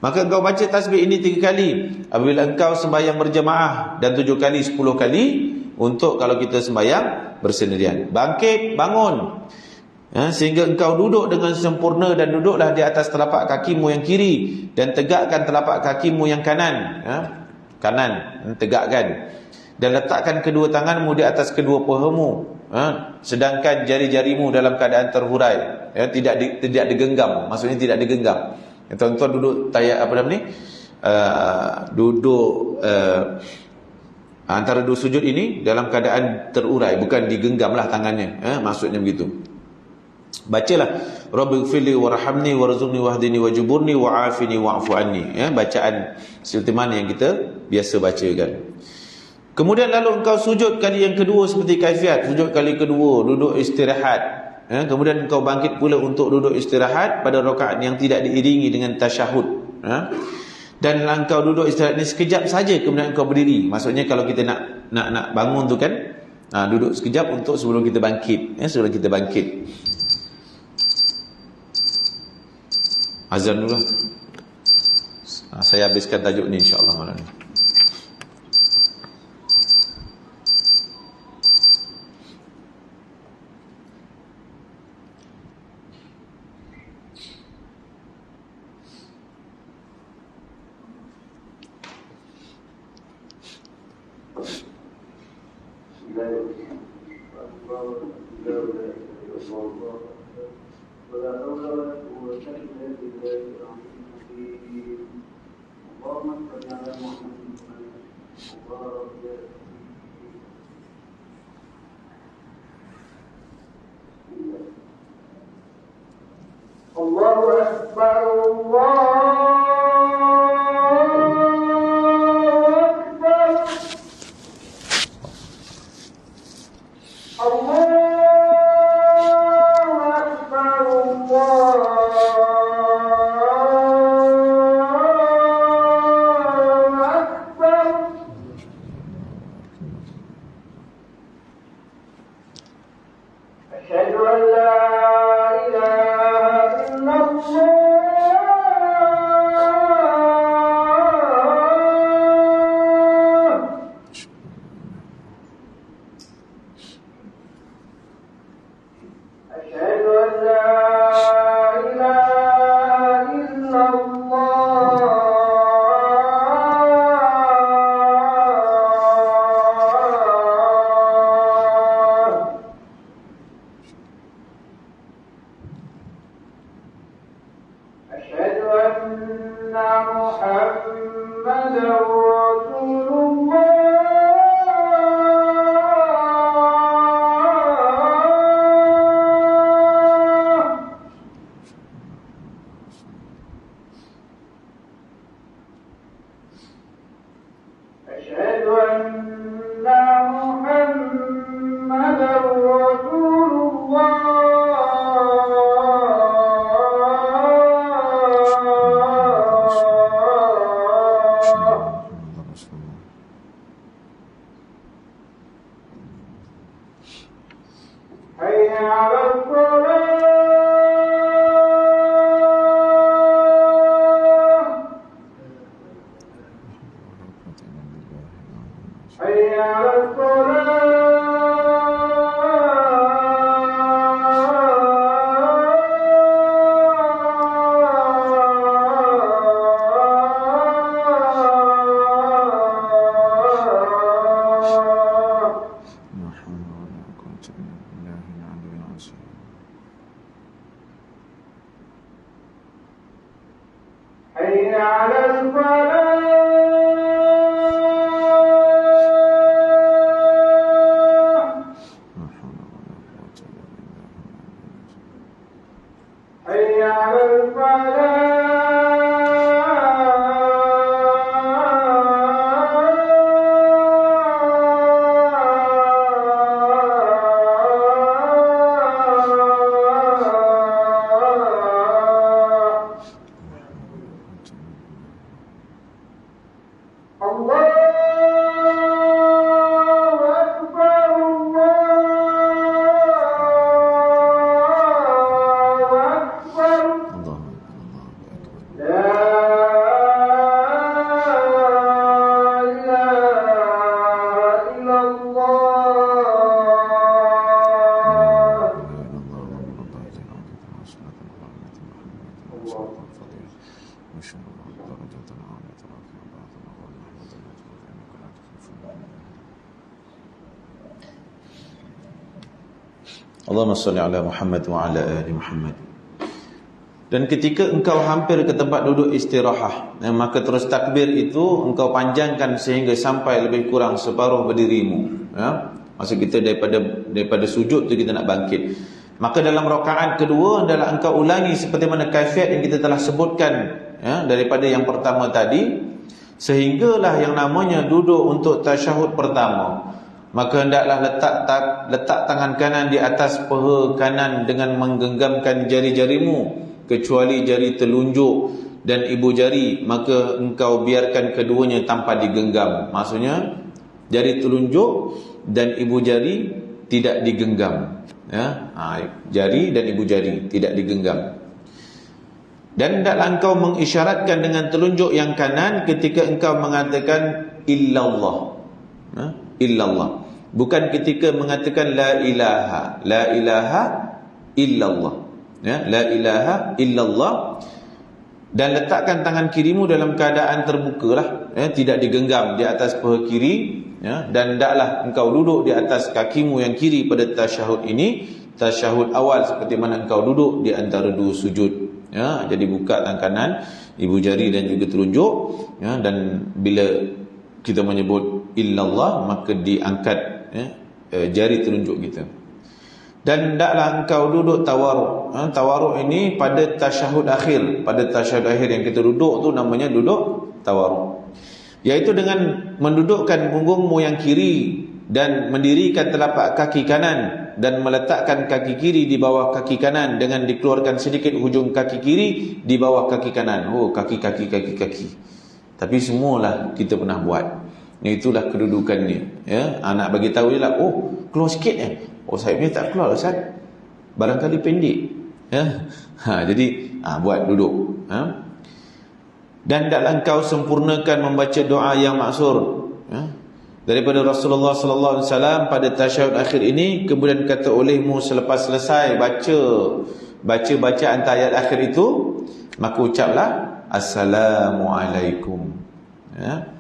Maka engkau baca tasbih ini 3 kali apabila engkau sembahyang berjemaah, dan 7 kali 10 kali untuk kalau kita sembahyang bersendirian. Bangkit, bangun. Ya, sehingga engkau duduk dengan sempurna, dan duduklah di atas telapak kakimu yang kiri, dan tegakkan telapak kakimu yang kanan. Ya, kanan, tegakkan. Dan letakkan kedua tanganmu di atas kedua pahamu. Ya, sedangkan jari-jarimu dalam keadaan terhurai. Ya, tidak digenggam. Maksudnya tidak digenggam. Ya, tuan-tuan duduk apa nama ni? Duduk antara dua sujud ini dalam keadaan terurai, bukan digenggamlah tangannya. Ya, maksudnya begitu. Bacalah Rabbighfirli warhamni warzuqni wahdini wajburni wa'afini wa'fu anni. Ya, bacaan seperti mana yang kita biasa bacakan. Kemudian lalu engkau sujud kali yang kedua seperti kaifiat. Sujud kali kedua, duduk istirahat. Ya, kemudian engkau bangkit pula untuk duduk istirahat pada rakaat yang tidak diiringi dengan tasyahud. Ya. Dan engkau duduk istirahat ni sekejap saja, kemudian engkau berdiri. Maksudnya kalau kita nak bangun tu kan, duduk sekejap untuk sebelum kita bangkit. Ya, sebelum kita bangkit. Azan dulu. Saya habiskan tajuk ni insya-Allah malam ni. Allahumma salli ala Muhammad wa ala ali Muhammad. Dan ketika engkau hampir ke tempat duduk istirahat, maka terus takbir itu engkau panjangkan sehingga sampai lebih kurang separuh berdirimu, ya. Maksud kita daripada sujud tu kita nak bangkit. Maka dalam rakaat kedua adalah engkau ulangi seperti mana kaifiat yang kita telah sebutkan, ya, daripada yang pertama tadi, sehinggalah yang namanya duduk untuk tasyahud pertama. Maka hendaklah letak tangan kanan di atas paha kanan dengan menggenggamkan jari-jarimu kecuali jari telunjuk dan ibu jari, maka engkau biarkan keduanya tanpa digenggam. Maksudnya jari telunjuk dan ibu jari tidak digenggam, ya. Jari dan ibu jari tidak digenggam. Dan hendaklah engkau mengisyaratkan dengan telunjuk yang kanan ketika engkau mengatakan illallah, ya? Illallah, bukan ketika mengatakan la ilaha illallah, ya, la ilaha illallah. Dan letakkan tangan kirimu dalam keadaan terbukalah, ya, tidak digenggam di atas paha kiri, ya. Dan hendaklah engkau duduk di atas kakimu yang kiri pada tasyahud ini tasyahud awal seperti mana engkau duduk di antara dua sujud. Ya, jadi buka tangan kanan, ibu jari dan juga telunjuk, ya, dan bila kita menyebut illallah maka diangkat, ya, jari telunjuk kita. Dan hendaklah engkau duduk tawaruk. Tawaruk ini pada tasyahud akhir. Pada tasyahud akhir yang kita duduk tu namanya duduk tawaruk. Iaitu dengan mendudukkan punggungmu yang kiri dan mendirikan telapak kaki kanan dan meletakkan kaki kiri di bawah kaki kanan dengan dikeluarkan sedikit hujung kaki kiri di bawah kaki kanan. Oh, kaki. Tapi semualah kita pernah buat. Itulah kedudukannya. Ya, anak bagi tahu je lah, oh, keluar sikit Oh, saya punya tak keluar Ustaz. Barangkali pendek. Ya. Jadi buat duduk. Dan hendaklah engkau sempurnakan membaca doa yang maksur. Daripada Rasulullah sallallahu alaihi wasallam pada tasyahud akhir ini, kemudian kata olehmu selepas selesai baca bacaan ayat akhir itu, maka ucaplah Assalamualaikum. Ya.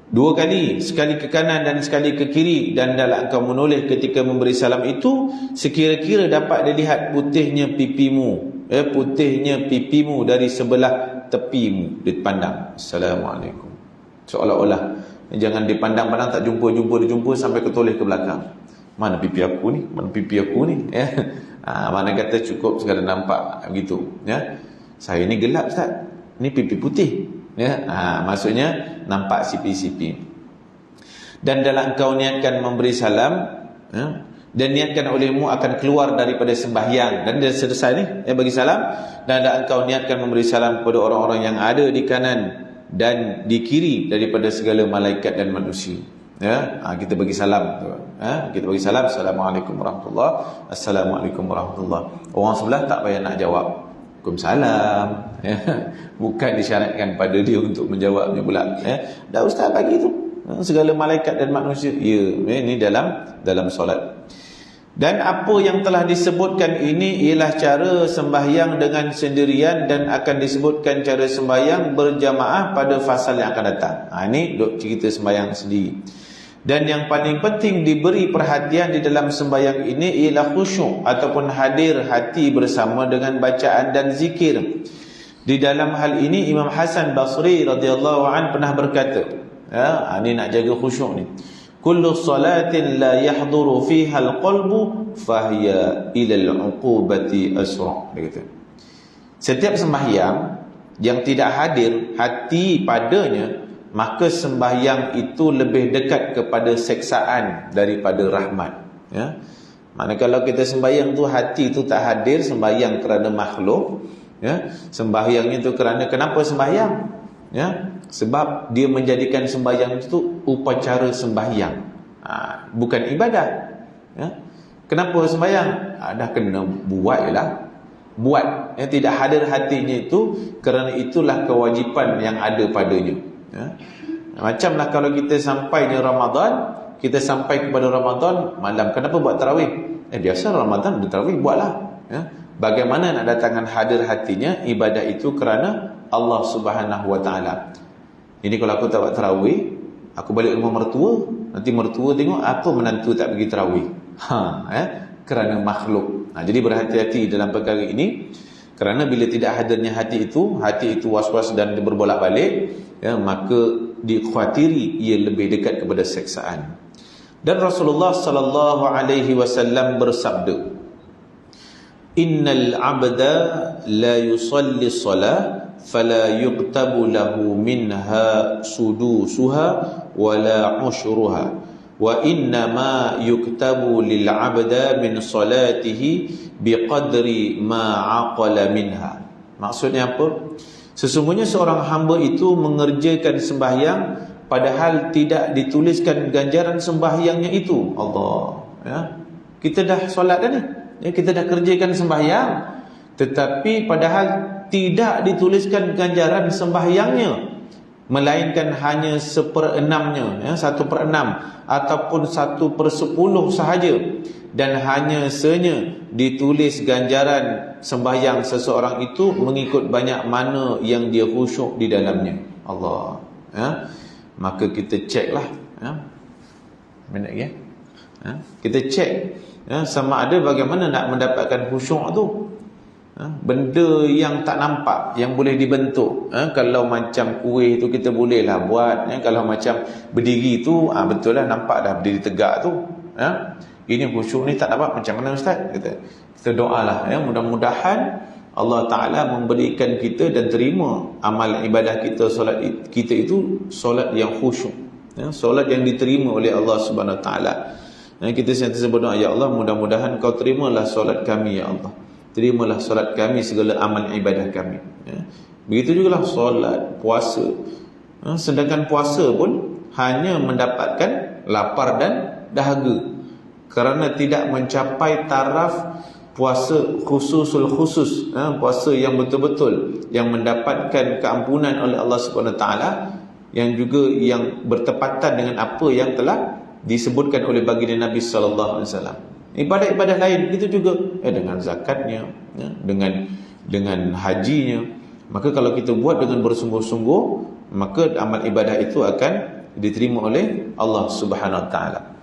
Dua kali, sekali ke kanan dan sekali ke kiri, dan hendaklah engkau menoleh ketika memberi salam itu sekira-kira dapat dilihat putihnya pipimu, putihnya pipimu dari sebelah tepimu dipandang. Assalamualaikum. Seolah-olah jangan dipandang-pandang tak jumpa sampai ketoleh ke belakang. Mana pipi aku ni? Mana pipi aku ni? Ya. Mana kata cukup sekadar nampak begitu, ya. Saya ni gelap Ustaz. Ni pipi putih. Ya, maksudnya nampak sipi-sipi. Dan dalam engkau niatkan memberi salam, ya, dan niatkan olehmu akan keluar daripada sembahyang, dan dah selesai ni, bagi salam, dan dalam engkau niatkan memberi salam kepada orang-orang yang ada di kanan dan di kiri daripada segala malaikat dan manusia. Ya, kita bagi salam. Kita bagi salam, Assalamualaikum warahmatullahi, Assalamualaikum warahmatullahi. Orang sebelah tak payah nak jawab. Waalaikumsalam, ya. Bukan disyaratkan pada dia untuk menjawabnya pula, ya. Dah Ustaz bagi tu segala malaikat dan manusia. Ya, ini dalam solat. Dan apa yang telah disebutkan ini ialah cara sembahyang dengan sendirian, dan akan disebutkan cara sembahyang berjamaah pada fasal yang akan datang. Ini duk cerita sembahyang sendiri. Dan yang paling penting diberi perhatian di dalam sembahyang ini ialah khusyuk ataupun hadir hati bersama dengan bacaan dan zikir. Di dalam hal ini Imam Hasan Basri radhiyallahu an pernah berkata, ini nak jaga khusyuk ni. Kullu salatin la yahduru fiha al-qalbu fahiya ila al-uqubati asra. Dia kata, setiap sembahyang yang tidak hadir hati padanya, maka sembahyang itu lebih dekat kepada seksaan daripada rahmat. Ya. Mana kalau kita sembahyang tu hati tu tak hadir, sembahyang kerana makhluk, ya, sembahyangnya tu kenapa sembahyang? Ya, sebab dia menjadikan sembahyang itu upacara sembahyang, bukan ibadah. Ya. Kenapa sembahyang? Dah kena buat je lah. Buat, yang tidak hadir hatinya itu, kerana itulah kewajipan yang ada padanya. Ya. Macamlah kalau kita sampai di Ramadan, kita sampai kepada Ramadan malam, kenapa buat tarawih? Biasa Ramadan ada tarawih, buatlah. Ya. Bagaimana nak datangkan hadir hatinya? Ibadah itu kerana Allah Subhanahu Wa Taala. Ini kalau aku tak buat tarawih, aku balik rumah mertua, nanti mertua tengok apa menantu tak pergi tarawih. Kerana makhluk. Jadi berhati-hati dalam perkara ini. Kerana bila tidak hadirnya hati itu was-was dan berbolak-balik, ya, maka dikhawatiri ia lebih dekat kepada seksaan. Dan Rasulullah sallallahu alaihi wasallam bersabda, Innal abda la yusalli salah fala yuqtabu lahu minha sudusuha wala ushruha wa innama yuktabu lil abda min salatihi biqadri ma aqala minha. Maksudnya apa? Sesungguhnya seorang hamba itu mengerjakan sembahyang padahal tidak dituliskan ganjaran sembahyangnya itu. Allah, ya. Kita dah solat dah ni, ya, kita dah kerjakan sembahyang, tetapi padahal tidak dituliskan ganjaran sembahyangnya, melainkan hanya 1/6-nya, ya, 1/6 ataupun 1/10 sahaja, dan hanya senya ditulis ganjaran sembahyang seseorang itu mengikut banyak mana yang dia khusyuk di dalamnya. Allah, ya. Maka kita ceklah, ya. Mana lagi, ya? Kita cek, sama ada bagaimana nak mendapatkan khusyuk tu. Benda yang tak nampak, yang boleh dibentuk. Kalau macam kuih tu kita bolehlah buat. Kalau macam berdiri tu, betul lah, nampak dah berdiri tegak tu. Ini khusyuk ni tak dapat, macam mana Ustaz? Kita doalah, mudah-mudahan Allah Ta'ala memberikan kita dan terima amal ibadah kita, solat kita itu solat yang khusyuk, solat yang diterima oleh Allah Subhanahu Wa Ta'ala. Kita sentiasa berdoa, ya Allah, mudah-mudahan kau terimalah solat kami, ya Allah, terimalah solat kami, segala amal ibadah kami. Begitu jugalah solat, puasa. Sedangkan puasa pun hanya mendapatkan lapar dan dahaga, kerana tidak mencapai taraf puasa khususul khusus, puasa yang betul-betul, yang mendapatkan keampunan oleh Allah Subhanahu Wa Taala, yang juga yang bertepatan dengan apa yang telah disebutkan oleh baginda Nabi sallallahu alaihi wasallam. Ibadah-ibadah lain begitu juga, dengan zakatnya, dengan hajinya. Maka kalau kita buat dengan bersungguh-sungguh, maka amal ibadah itu akan diterima oleh Allah Subhanahu Wa Taala.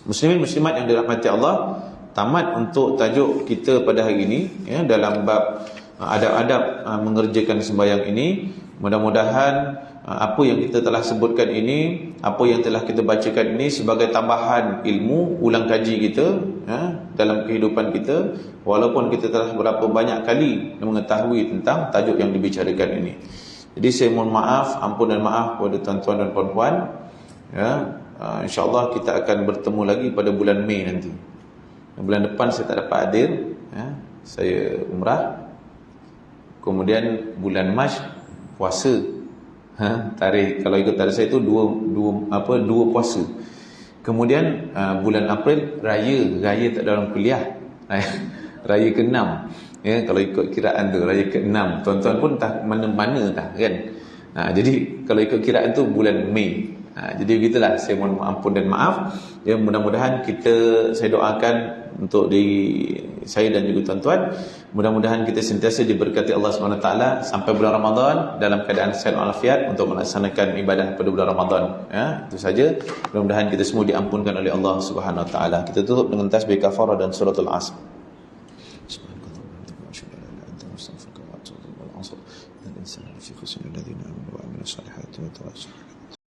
Muslimin muslimat yang dirahmati Allah, tamat untuk tajuk kita pada hari ini, dalam bab adab-adab mengerjakan sembahyang ini. Mudah-mudahan apa yang kita telah sebutkan ini, apa yang telah kita bacakan ini sebagai tambahan ilmu ulang kaji kita dalam kehidupan kita, walaupun kita telah berapa banyak kali mengetahui tentang tajuk yang dibicarakan ini. Jadi saya mohon maaf, ampun dan maaf kepada tuan-tuan dan puan-puan. InsyaAllah kita akan bertemu lagi pada bulan Mei nanti. Bulan depan saya tak dapat hadir, saya umrah. Kemudian bulan Mac puasa. Tarikh kalau ikut tarikh saya itu dua puasa. Kemudian bulan April raya tak dalam kuliah. Raya ke-6. Kalau ikut kiraan tu raya ke-6. Tuan-tuan pun tak mana-mana dah kan. Jadi kalau ikut kiraan tu bulan Mei. Jadi begitulah, saya mohon ampun dan maaf. Mudah-mudahan saya doakan untuk saya dan juga tuan-tuan, mudah-mudahan kita sentiasa diberkati Allah SWT sampai bulan Ramadan dalam keadaan sihat walafiat untuk melaksanakan ibadah pada bulan Ramadan. Itu saja. Mudah-mudahan kita semua diampunkan oleh Allah SWT. Kita tutup dengan tasbih kafarah dan suratul Asr. Bismillahirrahmanirrahim.